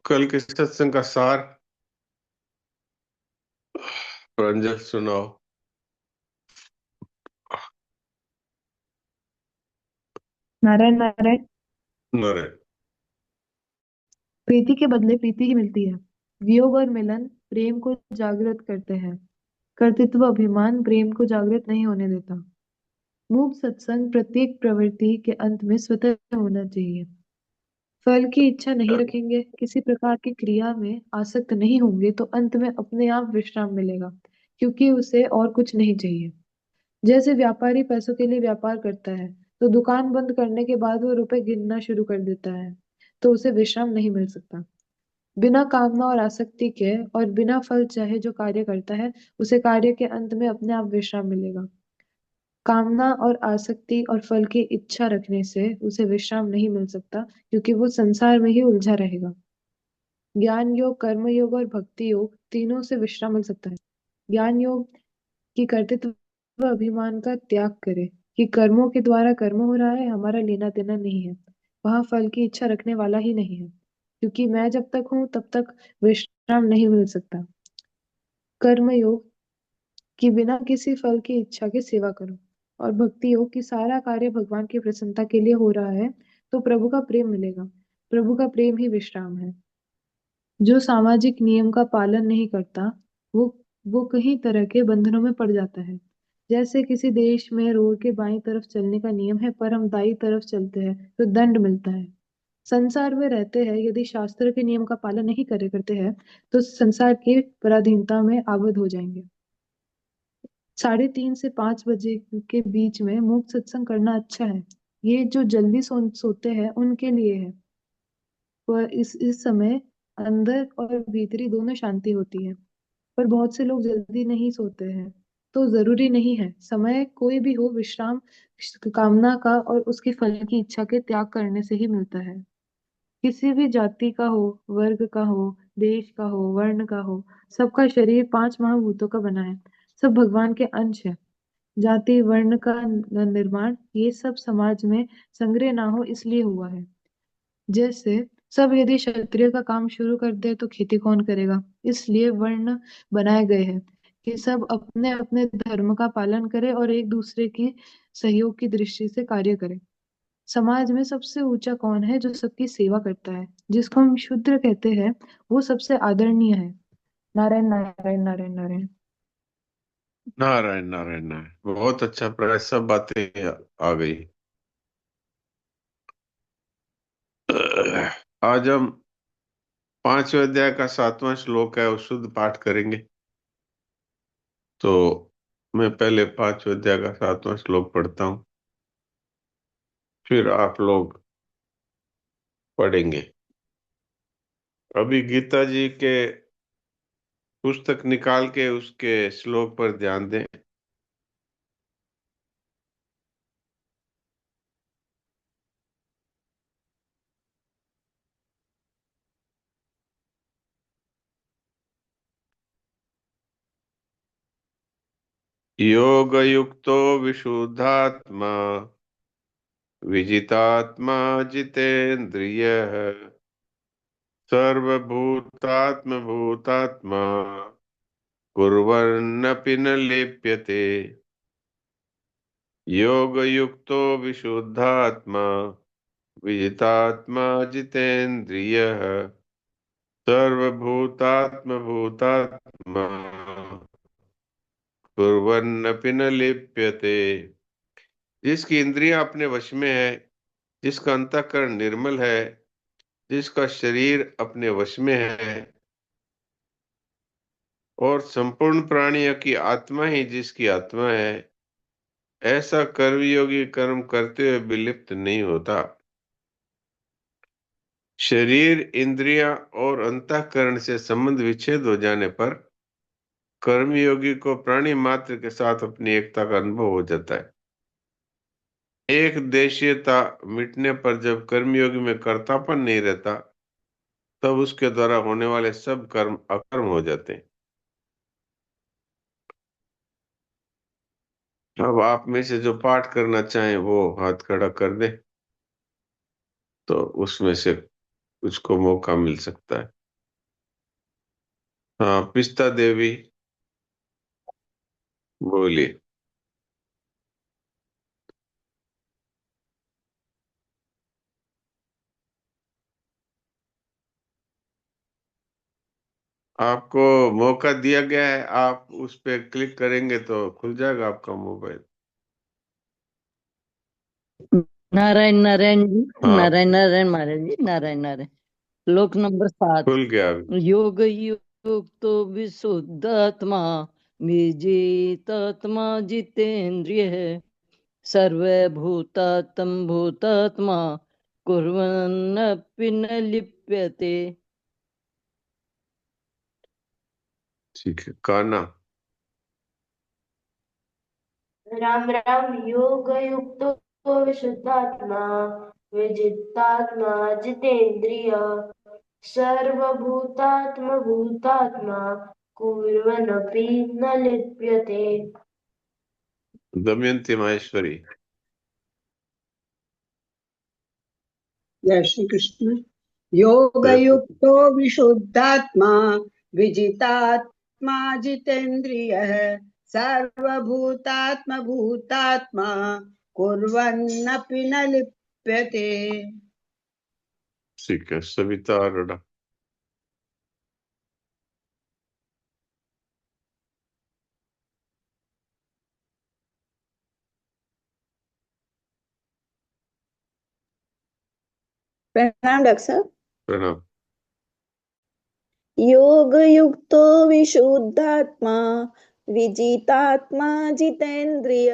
कल के सत्संग का सार प्रांजल सुनाओ। नारायण नारायण। नरे। प्रीति के बदले प्रीति ही मिलती है। वियोग और मिलन प्रेम को जागृत करते हैं। कर्तृत्व अभिमान प्रेम को जागृत नहीं होने देता। मूक सत्संग प्रत्येक प्रवृत्ति के अंत में स्वतः होना चाहिए। फल की इच्छा नहीं रखेंगे, किसी प्रकार की क्रिया में आसक्त नहीं होंगे तो अंत में अपने आप विश्राम मिलेगा, क्योंकि उसे और कुछ नहीं चाहिए। जैसे व्यापारी पैसों के लिए व्यापार करता है, तो दुकान बंद करने के बाद वो रुपए गिनना शुरू कर देता है, तो उसे विश्राम नहीं मिल सकता। बिना कामना और आसक्ति के और बिना फल चाहे जो कार्य करता है, उसे कार्य के अंत में अपने आप विश्राम मिलेगा। कामना और आसक्ति और फल की इच्छा रखने से उसे विश्राम नहीं मिल सकता, क्योंकि वो संसार में ही उलझा रहेगा। ज्ञान योग, कर्म योग और भक्ति योग तीनों से विश्राम मिल सकता है। ज्ञान योग की कर्तृत्व अभिमान का त्याग करे कि कर्मों के द्वारा कर्म हो रहा है, हमारा लेना देना नहीं है। वहां फल की इच्छा रखने वाला ही नहीं है, क्योंकि मैं जब तक हूं तब तक विश्राम नहीं मिल सकता। कर्म योग कि बिना किसी फल की इच्छा के सेवा करो, और भक्ति योग कि सारा कार्य भगवान की प्रसन्नता के लिए हो रहा है, तो प्रभु का प्रेम मिलेगा। प्रभु का प्रेम ही विश्राम है। जो सामाजिक नियम का पालन नहीं करता, वो वो कई तरह के बंधनों में पड़ जाता है। जैसे किसी देश में रोड के बाईं तरफ चलने का नियम है, पर हम दाईं तरफ चलते हैं तो दंड मिलता है। संसार में रहते हैं, यदि शास्त्र के नियम का पालन नहीं करे करते हैं, तो संसार की पराधीनता में आबद्ध हो जाएंगे। 3:30 से 5 बजे के बीच में मुक्त सत्संग करना अच्छा है। ये जो जल्दी सोते हैं उनके लिए है। पर इस समय अंदर और भीतरी दोनों शांति होती है। पर बहुत से लोग जल्दी नहीं सोते हैं, तो जरूरी नहीं है समय कोई भी हो, विश्राम कामना का और उसके फल की इच्छा के त्याग करने से ही मिलता है। किसी भी जाति का हो, वर्ग का हो, देश का हो, वर्ण का हो, सबका शरीर 5 महाभूतों का बना है। सब भगवान के अंश है। जाति वर्ण का निर्माण ये सब समाज में संग्रह ना हो इसलिए हुआ है। जैसे सब यदि क्षत्रिय का काम शुरू कर दे तो खेती कौन करेगा। इसलिए वर्ण बनाए गए हैं कि सब अपने अपने धर्म का पालन करें और एक दूसरे की सहयोग की दृष्टि से कार्य करें। समाज में सबसे ऊंचा कौन है? जो सबकी सेवा करता है, जिसको हम शूद्र कहते हैं, वो सबसे आदरणीय है। नारायण नारायण नारायण नारायण। नारायण नारायण नारायण, बहुत अच्छा प्रयास, सब बातें आ गई। आज हम 5वें अध्याय का 7वां श्लोक है, वो शुद्ध पाठ करेंगे। तो मैं पहले 5वें अध्याय का 7वां श्लोक पढ़ता हूँ, फिर आप लोग पढ़ेंगे। अभी गीता जी के पुस्तक निकाल के उसके श्लोक पर ध्यान दें। योग युक्तो विशुद्धात्मा विजितात्मा जितेन्द्रिय सर्वभूतात्म भूतात्मा कुर्वन्नपि न लिप्यते। योग युक्तो विशुद्धात्मा विजितात्मा जितेन्द्रिय सर्वभूतात्म भूतात्मा कुर्वन्नपि न लिप्यते। जिसकी इंद्रियां अपने वश में है, जिसका अंतःकरण निर्मल है, जिसका शरीर अपने वश में है, और संपूर्ण प्राणियों की आत्मा ही जिसकी आत्मा है, ऐसा कर्मयोगी कर्म करते हुए विलिप्त नहीं होता। शरीर, इंद्रियां और अंतःकरण से संबंध विच्छेद हो जाने पर कर्मयोगी को प्राणी मात्र के साथ अपनी एकता का अनुभव हो जाता है। एक देशीयता मिटने पर जब कर्मयोगी में कर्तापन नहीं रहता, तब उसके द्वारा होने वाले सब कर्म अकर्म हो जाते हैं। अब आप में से जो पाठ करना चाहें वो हाथ खड़ा कर दे, तो उसमें से कुछ को मौका मिल सकता है। हाँ, पिस्ता देवी, बोलिए। आपको मौका दिया गया है, आप उस पे क्लिक करेंगे तो खुल जाएगा आपका मोबाइल। नारायण नारायण जी, हाँ, नारायण नारायण महाराज जी, नारायण नारायण। श्लोक नंबर 7। खुल गया अभी। योग युक्तो विशुद्धात्मा विजितात्मा जितेन्द्रिय सर्वभूतात्म भूतात्मा कुर्वन्नपि न लिप्यते। ठीक है, काना। राम राम। योग युक्तो विशुद्धात्मा विजितात्मा जितेन्द्रिय सर्वभूतात्म भूतात्मा कुर्वन्नपि न लिप्यते। दमयंती माहेश्वरी। जय श्री कृष्ण। योग जय श्री कृष्ण। युक्तो विशुद्धात्मा विजितात्मा जितेन्द्रियः सर्वभूतात्म भूतात्मा कुर्वन्नपि न लिप्यते। ठीक है, सविता अरोड़ा। प्रणाम डॉक्टर साहब। प्रणाम। योग युक्तो विशुद्धात्मा विजितात्मा जितेन्द्रिय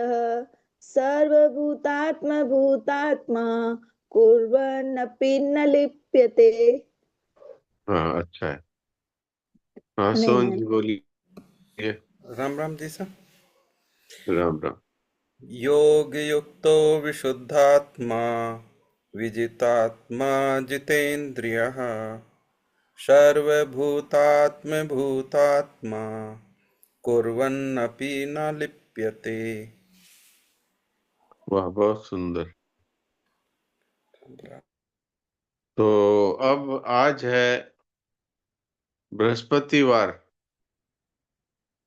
सर्वभूतात्म भूतात्मा कुर्वन्नपि न लिप्यते। हाँ, अच्छा है। हाँ, नहीं सोहन नहीं। जी बोलिए। राम राम जी सर। राम राम। योग युक्तो विशुद्धात्मा विजितात्मा जितेन्द्रियः सर्वभूतात्म भूतात्मा कुर्वन्नपि न लिप्यते। वाह, बहुत सुंदर। तो अब आज है बृहस्पतिवार।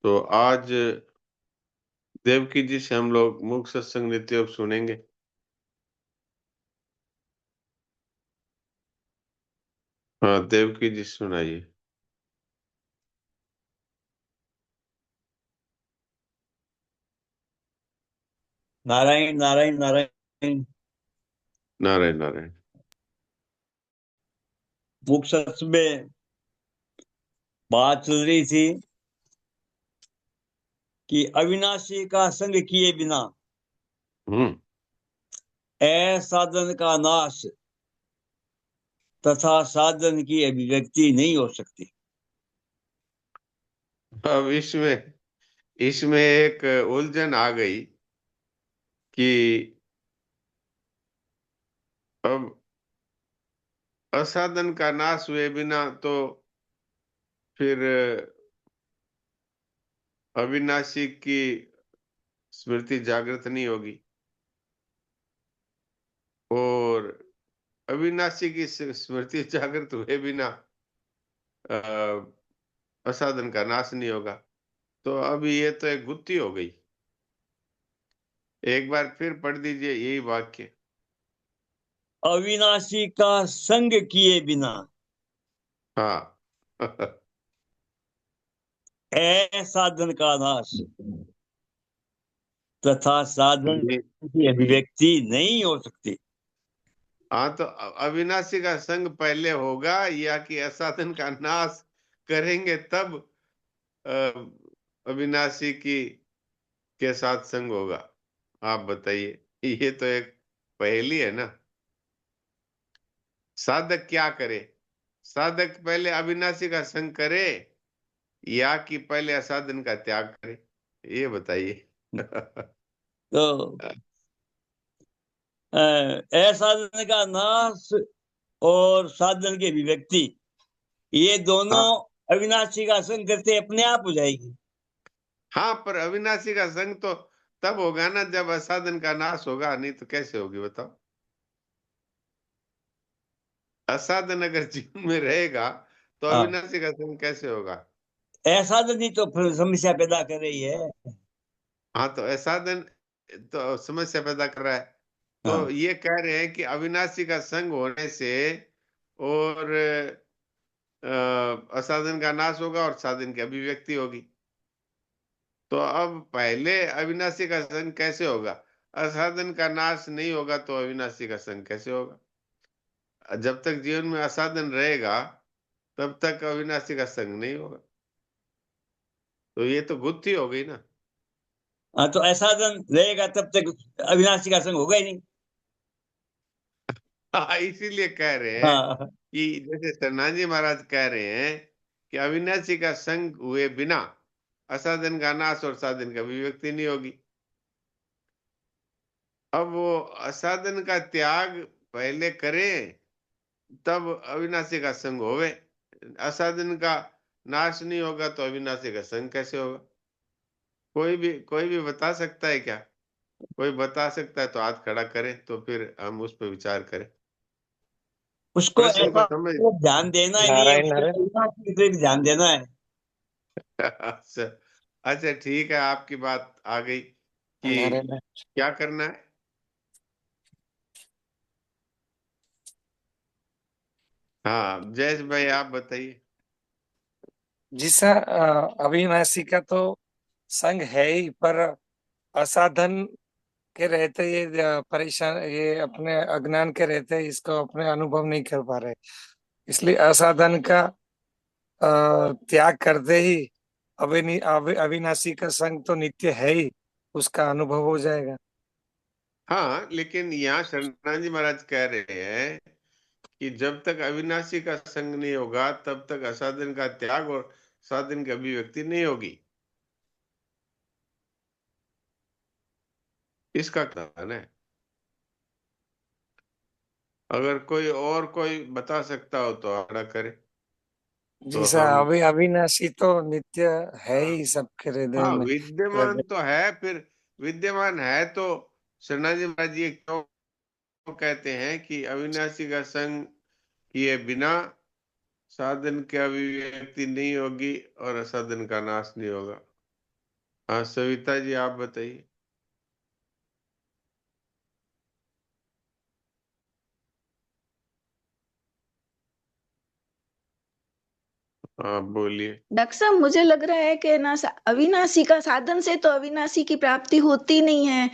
तो आज देवकी जी से हम लोग मुख सत्संग नित्य योग सुनेंगे। हाँ, देवकी जी सुनाइए। नारायण नारायण नारायण। नारायण नारायण। मुख सत्संग में बात चल रही थी कि अविनाशी का संग किए बिना हम्म। असाधन का नाश तथा साधन की अभिव्यक्ति नहीं हो सकती। अब इसमें इसमें एक उलझन आ गई कि अब असाधन का नाश हुए बिना तो फिर अविनाशी की स्मृति जागृत नहीं होगी, और अविनाशी की स्मृति जागृत हुए बिना अ, असाधन का नाश नहीं होगा। तो अभी ये तो एक गुत्थी हो गई। एक बार फिर पढ़ दीजिए यही वाक्य। अविनाशी का संग किए बिना हाँ। असाधन का नाश तथा साधन ये- की अभिव्यक्ति नहीं हो सकती। हाँ, तो अविनाशी का संग पहले होगा या कि असाधन का नाश करेंगे तब अविनाशी की के साथ संग होगा? आप बताइए। ये तो एक पहेली है ना। साधक क्या करे? साधक पहले अविनाशी का संग करे या कि पहले असाधन का त्याग करे? ये बताइए। तो असाधन का नाश और साधन की अभिव्यक्ति ये दोनों हाँ, अविनाशी का संग करते अपने आप हो जाएगी। हाँ, पर अविनाशी का संग तो तब होगा ना जब असाधन का नाश होगा, नहीं तो कैसे होगी बताओ? असाधन अगर जीवन में रहेगा तो हाँ, अविनाशी का संग कैसे होगा? असाधन ही तो फिर समस्या पैदा कर रही है। हाँ, तो असाधन तो समस्या पैदा कर रहा है। तो हाँ। ये कह रहे हैं कि अविनाशी का संग होने से और असाधन का नाश होगा और साधन की अभिव्यक्ति होगी। तो अब पहले अविनाशी का संग कैसे होगा? असाधन का नाश नहीं होगा तो अविनाशी का संग कैसे होगा? जब तक जीवन में असाधन रहेगा तब तक अविनाशी का संग नहीं होगा। तो ये तो गुत्थी हो गई ना। हाँ, तो असाधन रहेगा तब तक अविनाशी का संग होगा ही नहीं। हाँ, इसीलिए कह रहे हैं हाँ। कि जैसे शरणाजी महाराज कह रहे हैं कि अविनाशी का संग हुए बिना असाधन का नाश और साधन का अभिव्यक्ति नहीं होगी। अब वो असाधन का त्याग पहले करें तब अविनाशी का संग होवे। असाधन का नाश नहीं होगा तो अविनाशी का संग कैसे होगा? कोई भी बता सकता है क्या? कोई बता सकता है तो हाथ खड़ा करे, तो फिर हम उस पर विचार करें। उसको प्रश्न को ऐसा समझ। ध्यान देना ही नहीं है, नारायण नारायण। उसको अविनाशी की तरफ ध्यान देना है। अच्छा, अच्छा, ठीक है, आपकी बात आ गई कि नारायण क्या करना है। हाँ, जयेश भाई आप बताइए। जी सर, अविनाशी का तो संग है ही, पर असाधन के रहते ये परेशान, ये अपने अज्ञान के रहते इसको अपने अनुभव नहीं कर पा रहे, इसलिए असाधन का त्याग करते ही अविनाशी का संग तो नित्य है ही, उसका अनुभव हो जाएगा। हाँ, लेकिन यहाँ शरणाजी महाराज कह रहे हैं कि जब तक अविनाशी का संग नहीं होगा तब तक असाधन का त्याग और साधन की अभिव्यक्ति नहीं होगी। इसका कारण है। अगर कोई बता सकता हो तो आड़ा करे। जी तो सर, हम, अविनाशी तो नित्य है ही सबके हृदय हाँ, में। विद्यमान तो है। फिर विद्यमान है तो शरणाजी महाराज जी क्यों कहते हैं कि अविनाशी का संग किए बिना साधन की अभिव्यक्ति नहीं होगी और असाधन का नाश नहीं होगा? हाँ, सविता जी आप बताइए। हाँ, बोलिए। डॉक्टर साहब, मुझे लग रहा है कि ना अविनाशी का साधन से तो अविनाशी की प्राप्ति होती नहीं है,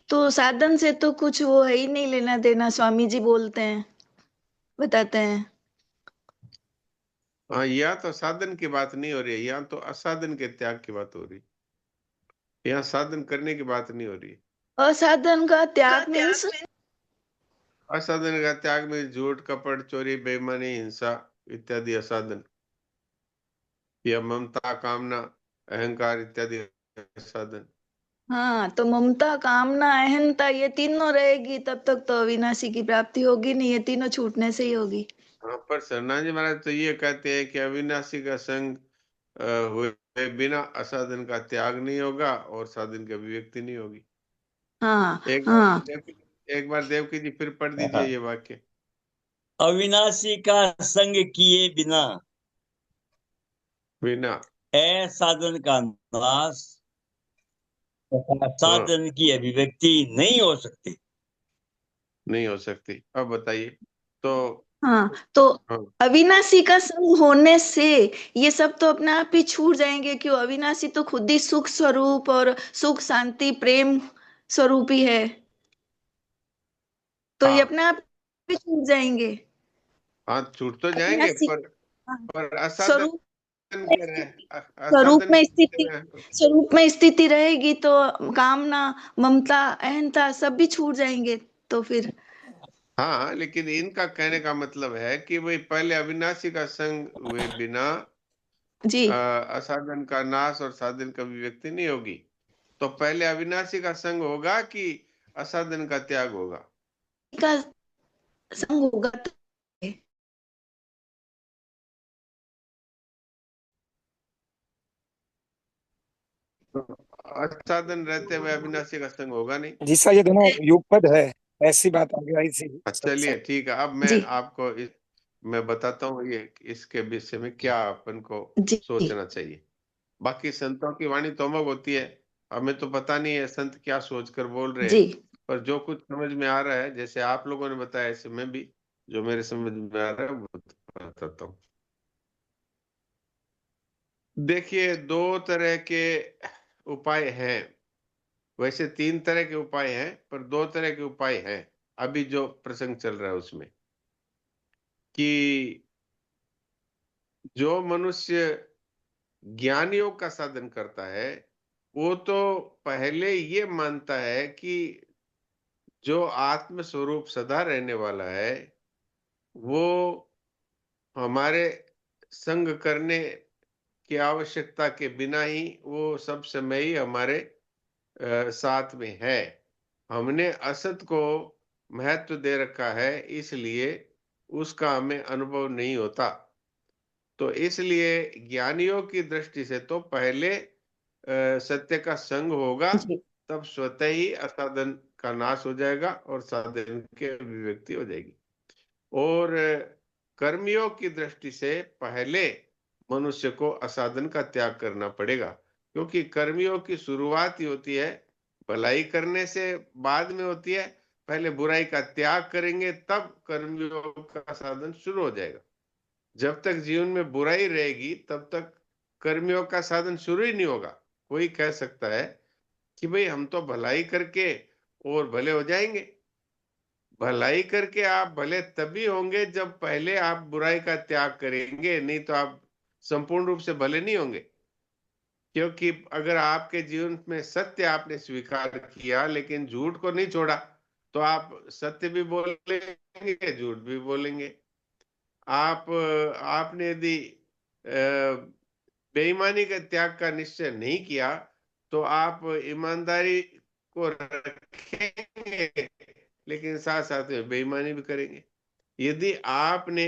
तो साधन से तो कुछ वो है ही नहीं लेना देना, स्वामी जी बोलते हैं, बताते हैं। हाँ, यहाँ तो साधन की बात नहीं हो रही है, यहाँ तो असाधन के त्याग की बात हो रही है। यहाँ साधन करने की बात नहीं हो रही है। असाधन का त्याग मीन्स असाधन का त्याग में झूठ, कपट, चोरी, बेईमानी, हिंसा इत्यादि असाधन, या ममता, कामना, अहंकार इत्यादि असाधन। हाँ, तो ममता, कामना, अहंता ये तीनों रहेगी तब तक तो अविनाशी की प्राप्ति होगी नहीं, ये तीनों छूटने से ही होगी। हाँ, पर शरणाजी महाराज तो ये कहते हैं कि अविनाशी का संग हुए बिना असाधन का त्याग नहीं होगा और साधन की अभिव्यक्ति नहीं होगी। हाँ एक हाँ। एक बार देवकी जी फिर पढ़ दीजिए ये वाक्य। अविनाशी का संग किए बिना बिना असाधन का नाश तथा हाँ, साधन की अभिव्यक्ति नहीं हो सकती। नहीं हो सकती। अब बताइए। तो हाँ, तो हाँ, अविनाशी का संग होने से ये सब तो अपने आप ही छूट जाएंगे, क्यों? अविनाशी तो खुद ही सुख स्वरूप और सुख, शांति, प्रेम स्वरूप ही है, तो ये हाँ, अपने आप ही छूट जाएंगे। हाँ, छूट तो जाएंगे, अविनाशी, हाँ, पर असाधन स्वरूप क्या रहे? स्वरूप असाधन में क्या स्थिति रहे? स्वरूप में स्थिति रहेगी तो कामना, ममता, अहंता सब भी छूट जाएंगे, तो फिर हाँ, लेकिन इनका कहने का मतलब है कि भाई पहले अविनाशी का संग हुए बिना जी असाधन का नाश और साधन का अभिव्यक्ति नहीं होगी। तो पहले अविनाशी का संग होगा कि असाधन का त्याग होगा? का संग होगा तो असाधन रहते हुए अविनाशी का संग होगा नहीं। जी सर, ये दोनों युगपद है, ऐसी बात आगे आई थी चलिए, सत्संग। ठीक है। अब मैं जी आपको मैं बताता हूँ ये इसके विषय में क्या अपन को जी सोचना चाहिए। बाकी संतों की वाणी तो अमोघ होती है, हमें तो पता नहीं है संत क्या सोचकर बोल रहे हैं, जी पर जो कुछ समझ में आ रहा है, जैसे आप लोगों ने बताया, ऐसे मैं भी जो मेरे समझ में आ रहा है वो बताता हूँ। देखिए, दो तरह के उपाय हैं, वैसे तीन तरह के उपाय हैं, पर दो तरह के उपाय हैं अभी जो प्रसंग चल रहा है उसमें, कि जो मनुष्य ज्ञान योग का साधन करता है वो तो पहले ये मानता है कि जो आत्म स्वरूप सदा रहने वाला है वो हमारे संग करने की आवश्यकता के बिना ही वो सब समय ही हमारे साथ में है। हमने असत को महत्व दे रखा है, इसलिए उसका हमें अनुभव नहीं होता। तो इसलिए ज्ञानियों की दृष्टि से तो पहले सत्य का संग होगा, जी तब स्वतः ही असाधन का नाश हो जाएगा और साधन की अभिव्यक्ति हो जाएगी। और कर्मयोग की दृष्टि से पहले मनुष्य को असाधन का त्याग करना पड़ेगा, क्योंकि कर्मयोग की शुरुआत ही होती है भलाई करने से, बाद में होती है पहले बुराई का त्याग करेंगे, तब कर्मयोग का साधन शुरू हो जाएगा। जब तक जीवन में बुराई रहेगी तब तक कर्मयोग का साधन शुरू ही नहीं होगा। कोई कह सकता है कि भाई हम तो भलाई करके और भले हो जाएंगे। भलाई करके आप भले तभी होंगे जब पहले आप बुराई का त्याग करेंगे, नहीं तो आप संपूर्ण रूप से भले नहीं होंगे। क्योंकि अगर आपके जीवन में सत्य आपने स्वीकार किया लेकिन झूठ को नहीं छोड़ा, तो आप सत्य भी बोलेंगे, झूठ भी बोलेंगे। आपने यदि बेईमानी का त्याग का निश्चय नहीं किया, तो आप ईमानदारी को रखेंगे लेकिन साथ साथ में बेईमानी भी करेंगे। यदि आपने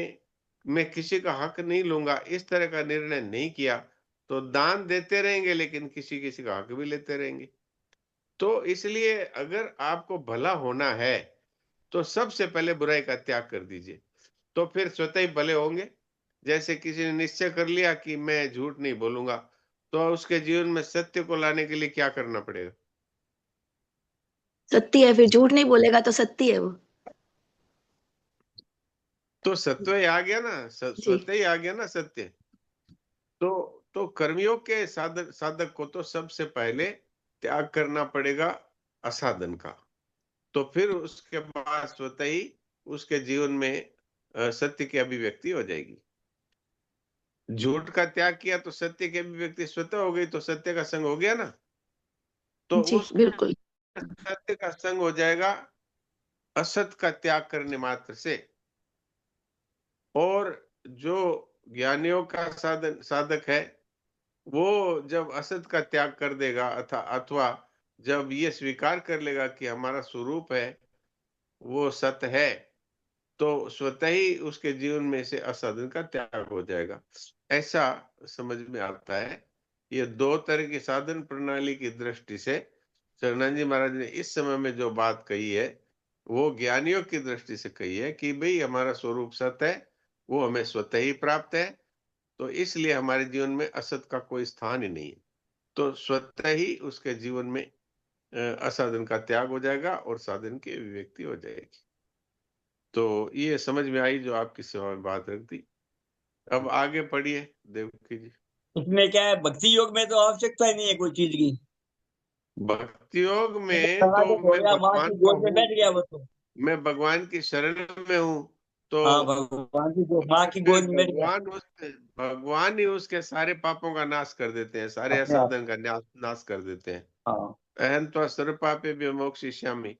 मैं किसी का हक नहीं लूंगा इस तरह का निर्णय नहीं किया, तो दान देते रहेंगे लेकिन किसी किसी का हक भी लेते रहेंगे। तो इसलिए अगर आपको भला होना है तो सबसे पहले बुराई का त्याग कर दीजिए, तो फिर स्वतः ही भले होंगे। जैसे किसी ने निश्चय कर लिया कि मैं झूठ नहीं बोलूंगा, तो उसके जीवन में सत्य को लाने के लिए क्या करना पड़ेगा? सत्य है, फिर झूठ नहीं बोलेगा तो सत्य है वो। तो सत्य ही आ गया ना, जी स्वतः ही आ गया ना सत्य। तो कर्मियों के साधक साधक को तो सबसे पहले त्याग करना पड़ेगा असाधन का, तो फिर उसके बाद स्वतः ही उसके जीवन में सत्य की अभिव्यक्ति हो जाएगी। झूठ का त्याग किया तो सत्य की अभिव्यक्ति स्वतः हो गई, तो सत्य का संग हो गया ना। तो जी उस बिल्कुल। सत्य का संग हो जाएगा असत का त्याग करने मात्र से। और जो ज्ञानियों का साधक है वो जब असत का त्याग कर देगा अथवा जब ये स्वीकार कर लेगा कि हमारा स्वरूप है वो सत्य है, तो स्वतः ही उसके जीवन में से असाधन का त्याग हो जाएगा, ऐसा समझ में आता है। ये दो तरह की साधन प्रणाली की दृष्टि से शरणानंद जी महाराज ने इस समय में जो बात कही है वो ज्ञानियों की दृष्टि से कही है कि भाई हमारा स्वरूप सत्य है, वो हमें स्वतः ही प्राप्त है, तो इसलिए हमारे जीवन में असत का कोई स्थान ही नहीं है। तो स्वतः ही उसके जीवन में असाधन का त्याग हो जाएगा और साधन की अभिव्यक्ति हो जाएगी। तो ये समझ में आई जो आपकी सेवा में बात रख दी। अब आगे पढ़िए देवकी जी। इसमें क्या है, भक्ति योग में तो आवश्यकता ही नहीं है कोई चीज की। भक्ति योग में तो समाधि हो मैं गया, माँ भगवान की का गोद में हूँ, बैठ गया वो तो। मैं भगवान की शरण में हूँ, तो हाँ, भगवान की माँ की गोद में बैठ गया भगवान ही उसके सारे पापों का नाश कर देते हैं, सारे अपने आप। असाधन का नाश कर देते हैं। हाँ अहं त्वा सर्व पापे विमोक्षयिष्यामि।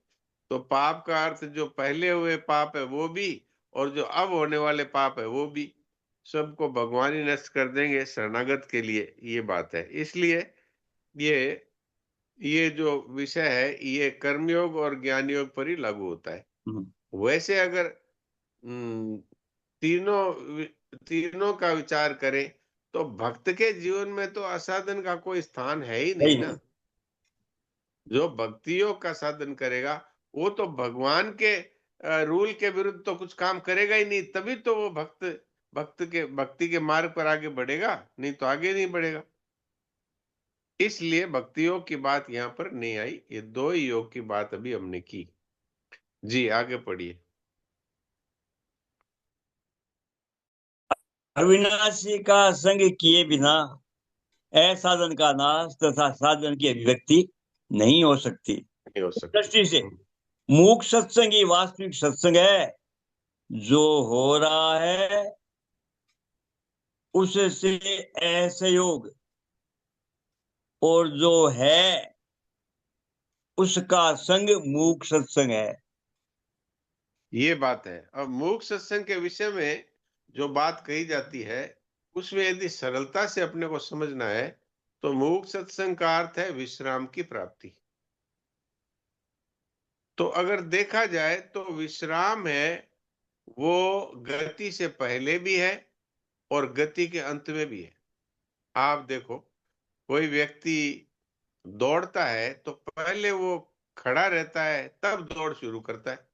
तो पाप का अर्थ जो पहले हुए पाप है वो भी, और जो अब होने वाले पाप है वो भी, सबको भगवान ही नष्ट कर देंगे शरणागत के लिए, ये बात है। इसलिए ये ये जो विषय है ये कर्मयोग और ज्ञान योग पर ही लागू होता है। वैसे अगर तीनों का विचार करें तो भक्त के जीवन में तो असाधन का कोई स्थान है ही नहीं ना। जो भक्ति योग का साधन करेगा वो तो भगवान के रूल के विरुद्ध तो कुछ काम करेगा ही नहीं, तभी तो वो भक्ति के मार्ग पर आगे बढ़ेगा, नहीं तो आगे नहीं बढ़ेगा। इसलिए भक्ति योग की बात यहाँ पर नहीं आई, ये दो ही योग की बात अभी हमने की। जी आगे पढ़िए। अविनाशी का संग किए बिना असाधन का नाश तथा साधन की अभिव्यक्ति नहीं हो सकती। नहीं हो सकती। दृष्टि से मूक सत्संग ही वास्तविक सत्संग है। जो हो रहा है उससे असहयोग, और जो है उसका संग मूक सत्संग है। ये बात है। अब मूक सत्संग के विषय में जो बात कही जाती है उसमें यदि सरलता से अपने को समझना है तो मूक सत्संग का अर्थ है विश्राम की प्राप्ति। तो अगर देखा जाए तो विश्राम है वो गति से पहले भी है और गति के अंत में भी है। आप देखो, कोई व्यक्ति दौड़ता है तो पहले वो खड़ा रहता है तब दौड़ शुरू करता है,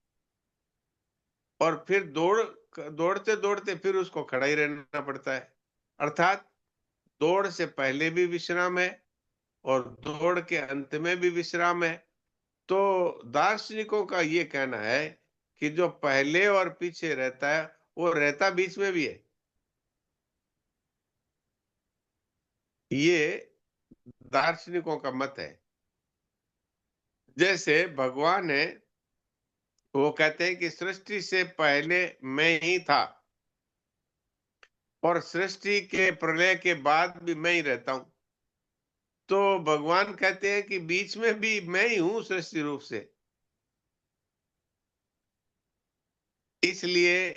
और फिर दौड़ते दौड़ते फिर उसको खड़ा ही रहना पड़ता है। अर्थात दौड़ से पहले भी विश्राम है और दौड़ के अंत में भी विश्राम है। तो दार्शनिकों का ये कहना है कि जो पहले और पीछे रहता है वो रहता बीच में भी है। ये दार्शनिकों का मत है। जैसे भगवान है, वो कहते हैं कि सृष्टि से पहले मैं ही था और सृष्टि के प्रलय के बाद भी मैं ही रहता हूं। तो भगवान कहते हैं कि बीच में भी मैं ही हूं सृष्टि रूप से। इसलिए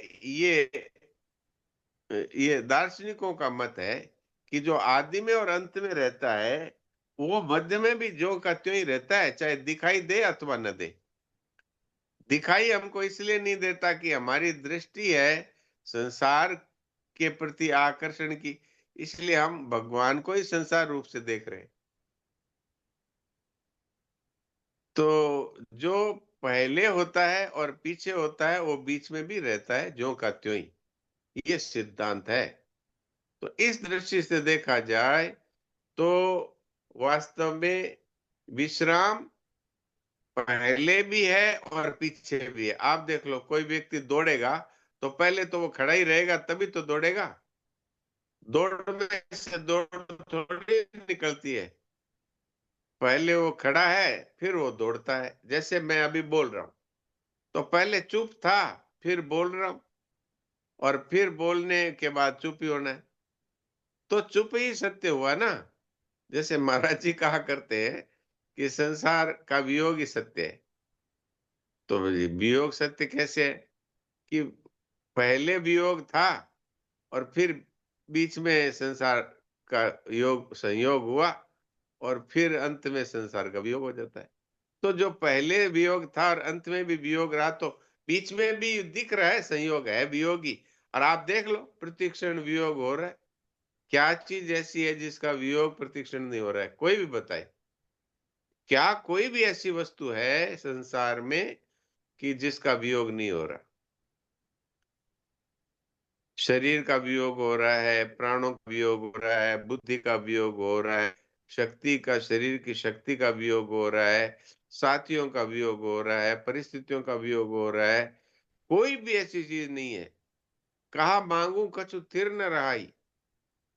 ये दार्शनिकों का मत है कि जो आदि में और अंत में रहता है वो मध्य में भी जो का त्यों ही रहता है, चाहे दिखाई दे अथवा न दे। दिखाई हमको इसलिए नहीं देता कि हमारी दृष्टि है संसार के प्रति आकर्षण की, इसलिए हम भगवान को ही संसार रूप से देख रहे हैं। तो जो पहले होता है और पीछे होता है वो बीच में भी रहता है, ज्यों का त्यों ही। ये सिद्धांत है। तो इस दृष्टि से देखा जाए तो वास्तव में विश्राम पहले भी है और पीछे भी है। आप देख लो, कोई व्यक्ति दौड़ेगा तो पहले तो वो खड़ा ही रहेगा तभी तो दौड़ेगा। दौड़ में से दौड़ थोड़ी निकलती है, पहले वो खड़ा है फिर वो दौड़ता है। जैसे मैं अभी बोल रहा हूं तो पहले चुप था फिर बोल रहा हूं, और फिर बोलने के बाद चुप ही होना है, तो चुप ही सत्य हुआ ना। जैसे महाराज जी कहा करते हैं कि संसार का वियोग ही सत्य है। तो वियोग सत्य कैसे है कि पहले वियोग था और फिर बीच में संसार का योग संयोग हुआ और फिर अंत में संसार का वियोग हो जाता है। तो जो पहले वियोग था और अंत में भी वियोग रहा, तो बीच में भी दिख रहा है संयोग है, वियोगी। और आप देख लो प्रतिक्षण वियोग हो रहा है। क्या चीज ऐसी है जिसका वियोग प्रतिक्षण नहीं हो रहा है? कोई भी बताए। क्या कोई भी ऐसी वस्तु है संसार में कि जिसका वियोग नहीं हो रहा? शरीर का वियोग हो रहा है, प्राणों का वियोग हो रहा है, बुद्धि का वियोग हो रहा है, शक्ति का, शरीर की शक्ति का वियोग हो रहा है, साथियों का वियोग हो रहा है, परिस्थितियों का वियोग हो रहा है। कोई भी ऐसी चीज नहीं है। कहा मांगू कछु थिर न रहाई,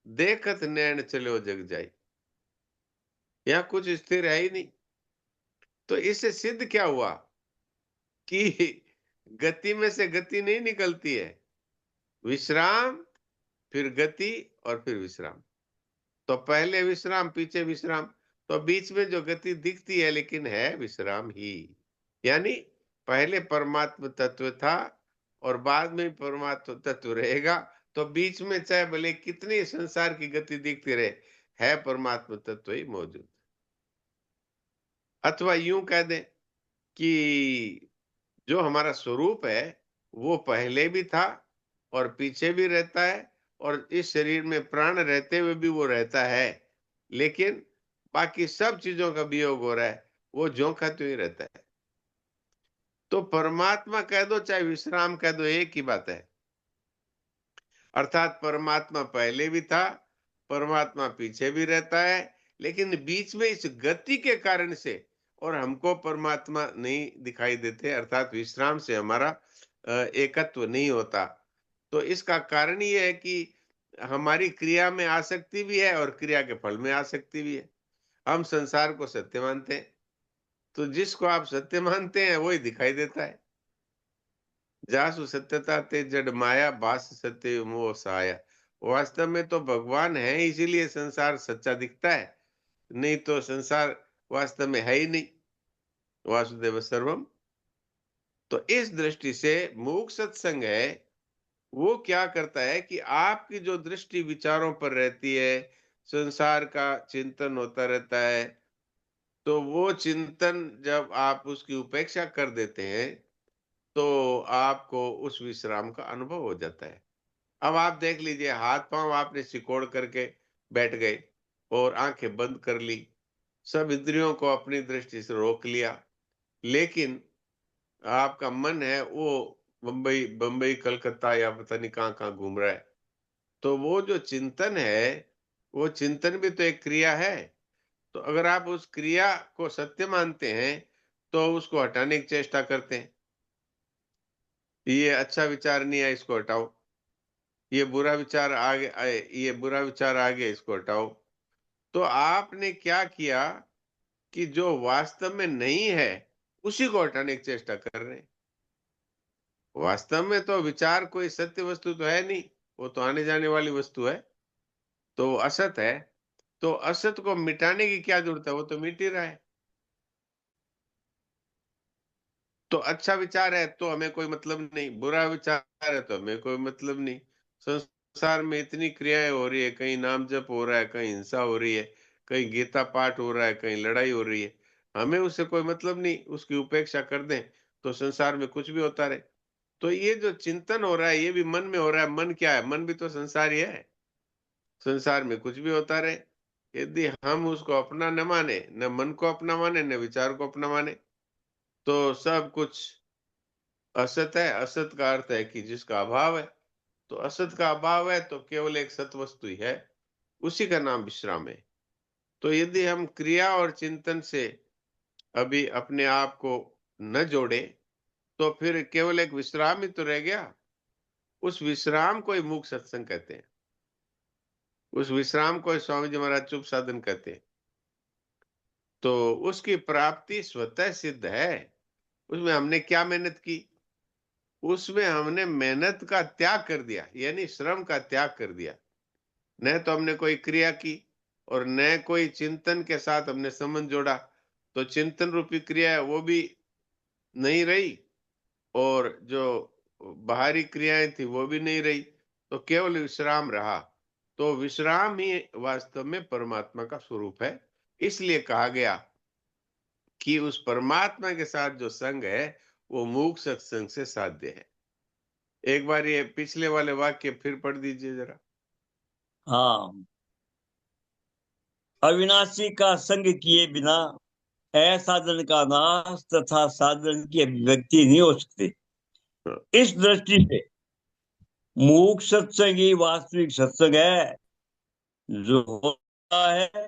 देखत नैन चलो जग जाई। यहाँ कुछ स्थिर है ही नहीं। तो इससे सिद्ध क्या हुआ कि गति में से गति नहीं निकलती है। विश्राम, फिर गति और फिर विश्राम। तो पहले विश्राम पीछे विश्राम, तो बीच में जो गति दिखती है लेकिन है विश्राम ही। यानी पहले परमात्मा तत्व था और बाद में परमात्मा तत्व रहेगा। तो बीच में चाहे भले कितनी संसार की गति दिखती रहे, है परमात्मा तत्व ही मौजूद। अथवा यूं कह दें कि जो हमारा स्वरूप है वो पहले भी था और पीछे भी रहता है, और इस शरीर में प्राण रहते हुए भी वो रहता है। लेकिन बाकी सब चीजों का वियोग हो रहा है, वो ज्यों का त्यों ही रहता है। तो परमात्मा कह दो चाहे विश्राम कह दो, एक ही बात है। अर्थात परमात्मा पहले भी था, परमात्मा पीछे भी रहता है, लेकिन बीच में इस गति के कारण से और हमको परमात्मा नहीं दिखाई देते, अर्थात विश्राम से हमारा एकत्व नहीं होता। तो इसका कारण ये है कि हमारी क्रिया में आसक्ति भी है और क्रिया के फल में आसक्ति भी है। हम संसार को सत्य मानते हैं, तो जिसको आप सत्य मानते हैं वही दिखाई देता है। जासु सत्यता ते जड़ माया, भास सत्य मोह सहाया। वास्तव में तो भगवान है, इसीलिए संसार सच्चा दिखता है, नहीं तो संसार वास्तव में है ही नहीं। वासुदेव सर्वम। तो इस दृष्टि से मूक सत्संग है, वो क्या करता है कि आपकी जो दृष्टि विचारों पर रहती है, संसार का चिंतन होता रहता है, तो वो चिंतन जब आप उसकी उपेक्षा कर देते हैं, तो आपको उस विश्राम का अनुभव हो जाता है। अब आप देख लीजिए, हाथ पांव आपने सिकोड़ करके बैठ गए और आंखें बंद कर ली, सब इंद्रियों को अपनी दृष्टि से रोक लिया, लेकिन आपका मन है वो बम्बई बम्बई कलकत्ता या पता नहीं कहाँ-कहाँ घूम रहा है। तो वो जो चिंतन है, वो चिंतन भी तो एक क्रिया है। तो अगर आप उस क्रिया को सत्य मानते हैं, तो उसको हटाने की चेष्टा करते हैं। ये अच्छा विचार नहीं है, इसको हटाओ। ये बुरा विचार आगे आए, ये बुरा विचार आ गया, इसको हटाओ। तो आपने क्या किया कि जो वास्तव में नहीं है, उसी को हटाने की चेष्टा कर रहे हैं। वास्तव में तो विचार कोई सत्य वस्तु तो है नहीं, वो तो आने जाने वाली वस्तु है, तो वो असत है। तो असत को मिटाने की क्या जरूरत है, वो तो मिट ही रहा है। तो अच्छा विचार है तो हमें कोई मतलब नहीं, बुरा विचार है तो हमें कोई मतलब नहीं। संसार में इतनी क्रियाएं हो रही है, कहीं नाम जप हो रहा है, कहीं हिंसा हो रही है, कहीं गीता पाठ हो रहा है, कहीं लड़ाई हो रही है, हमें उससे कोई मतलब नहीं, उसकी उपेक्षा कर दें तो संसार में कुछ भी होता रहे। तो ये जो चिंतन हो रहा है, ये भी मन में हो रहा है। मन क्या है? मन भी तो संसार ही है। संसार में कुछ भी होता रहे, यदि हम उसको अपना न माने, न मन को अपना माने, न विचार को अपना माने, तो सब कुछ असत है। असत का अर्थ है कि जिसका अभाव है। तो असत का अभाव है तो केवल एक सत वस्तु ही है, उसी का नाम विश्राम है। तो यदि हम क्रिया और चिंतन से अभी अपने आप को न जोड़े, तो फिर केवल एक विश्राम ही तो रह गया। उस विश्राम को ही मूक सत्संग कहते हैं। उस विश्राम को ही स्वामी जी महाराज चुप साधन कहते हैं। तो उसकी प्राप्ति स्वतः सिद्ध है। उसमें हमने क्या मेहनत की? उसमें हमने मेहनत का त्याग कर दिया, यानी श्रम का त्याग कर दिया। न तो हमने कोई क्रिया की और न कोई चिंतन के साथ हमने संबंध जोड़ा, तो चिंतन रूपी क्रिया है वो भी नहीं रही, और जो बाहरी क्रियाएं थी वो भी नहीं रही, तो केवल विश्राम रहा। तो विश्राम ही वास्तव में परमात्मा का स्वरूप है। इसलिए कहा गया कि उस परमात्मा के साथ जो संग है, वो मूक सत्संग से साध्य है। एक बार ये पिछले वाले वाक्य फिर पढ़ दीजिए जरा। हाँ, अविनाशी का संग किए बिना असाधन का नाश तथा साधन की अभिव्यक्ति नहीं हो सकती। इस दृष्टि से मूक सत्संग ही वास्तविक सत्संग है। जो होता है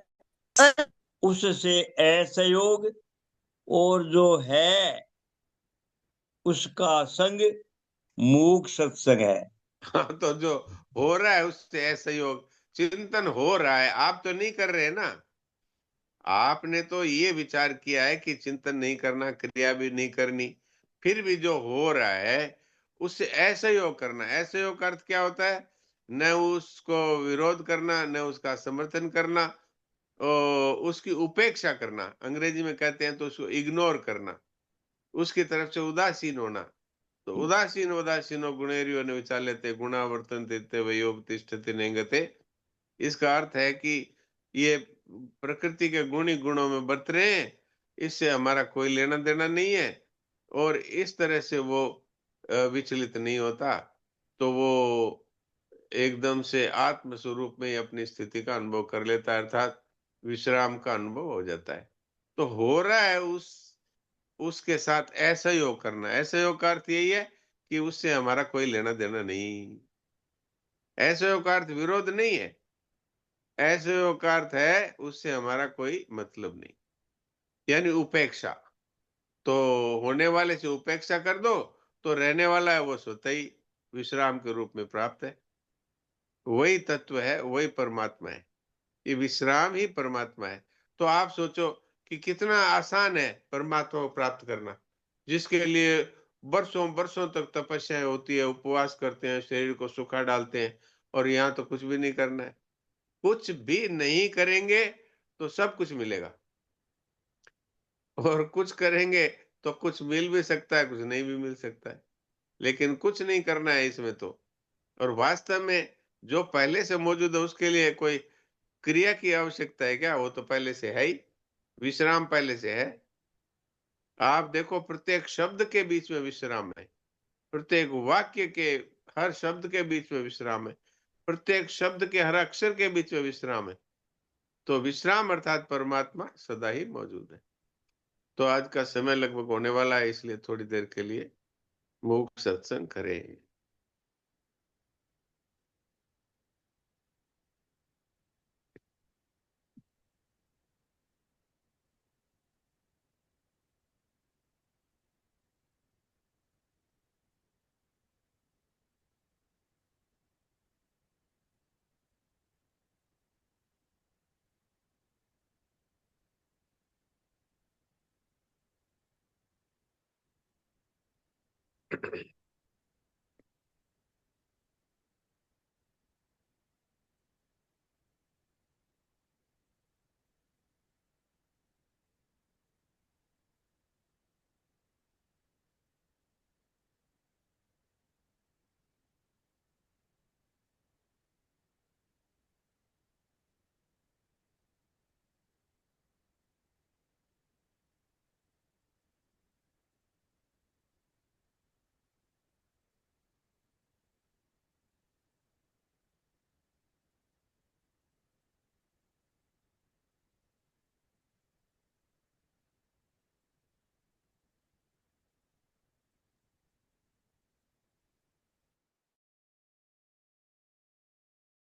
उससे असहयोग, और जो है उसका संग मूक सत्संग है। हाँ, तो जो हो रहा है उससे असहयोग, चिंतन हो रहा है, आप तो नहीं कर रहे ना। आपने तो ये विचार किया है कि चिंतन नहीं करना, क्रिया भी नहीं करनी, फिर भी जो हो रहा है उससे असहयोग करना। असहयोग का अर्थ क्या होता है? न उसको विरोध करना, न उसका समर्थन करना, उसकी उपेक्षा करना, अंग्रेजी में कहते हैं तो उसको इग्नोर करना, उसकी तरफ से उदासीन होना। तो उदासीन उदासीनो गुणेरियो न विचाल्यते गुणावर्तन्ते तव योग तिष्ठति नेंगते। इसका अर्थ है कि ये प्रकृति के गुण ही गुणों में बरत रहे हैं, इससे हमारा कोई लेना देना नहीं है, और इस तरह से वो विचलित नहीं होता, तो वो एकदम से आत्म स्वरूप में ही अपनी स्थिति का अनुभव कर लेता है, अर्थात विश्राम का अनुभव हो जाता है। तो हो रहा है उसके साथ ऐसा योग करना। ऐसा योग का अर्थ यही है कि उससे हमारा कोई लेना देना नहीं। ऐसा योग का अर्थ विरोध नहीं है। असंयोग का अर्थ है उससे हमारा कोई मतलब नहीं, यानी उपेक्षा। तो होने वाले से उपेक्षा कर दो तो रहने वाला है वो स्वतः ही विश्राम के रूप में प्राप्त है। वही तत्व है, वही परमात्मा है। ये विश्राम ही परमात्मा है। तो आप सोचो कि कितना आसान है परमात्मा को प्राप्त करना, जिसके लिए वर्षों वर्षों तक तपस्याएं होती है, उपवास करते हैं, शरीर को सुखा डालते हैं, और यहाँ तो कुछ भी नहीं करना है। कुछ भी नहीं करेंगे तो सब कुछ मिलेगा, और कुछ करेंगे तो कुछ मिल भी सकता है, कुछ नहीं भी मिल सकता है। लेकिन कुछ नहीं करना है इसमें तो। और वास्तव में जो पहले से मौजूद है उसके लिए कोई क्रिया की आवश्यकता है क्या? वो तो पहले से है ही, विश्राम पहले से है। आप देखो प्रत्येक शब्द के बीच में विश्राम है, प्रत्येक वाक्य के हर शब्द के बीच में विश्राम है, प्रत्येक शब्द के हर अक्षर के बीच में विश्राम है। तो विश्राम अर्थात परमात्मा सदा ही मौजूद है। तो आज का समय लगभग होने वाला है, इसलिए थोड़ी देर के लिए मूक सत्संग करें।